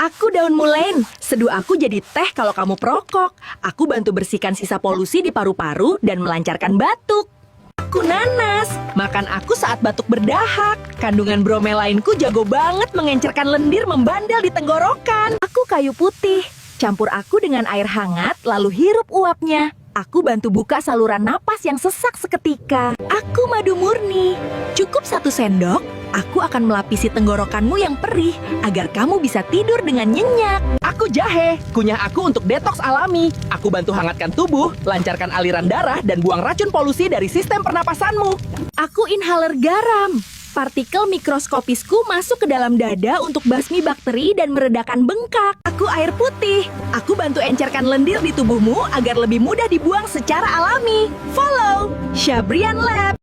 Aku Daun Muleng. Seduh aku jadi teh kalau kamu perokok. Aku bantu bersihkan sisa polusi di paru-paru dan melancarkan batuk. Aku Nanas. Makan aku saat batuk berdahak. Kandungan bromelainku jago banget mengencerkan lendir membandel di tenggorokan. Aku Kayu Putih. Campur aku dengan air hangat lalu hirup uapnya. Aku bantu buka saluran napas yang sesak seketika. Aku Madu Murni. Cukup 1 sendok, aku akan melapisi tenggorokanmu yang perih agar kamu bisa tidur dengan nyenyak. Aku Jahe, kunyah aku untuk detoks alami. Aku bantu hangatkan tubuh, lancarkan aliran darah, dan buang racun polusi dari sistem pernapasanmu. Aku Inhaler Garam. Partikel mikroskopisku masuk ke dalam dada untuk basmi bakteri dan meredakan bengkak. Aku Air Putih. Aku bantu encerkan lendir di tubuhmu agar lebih mudah dibuang secara alami. Follow Shabrian Lab.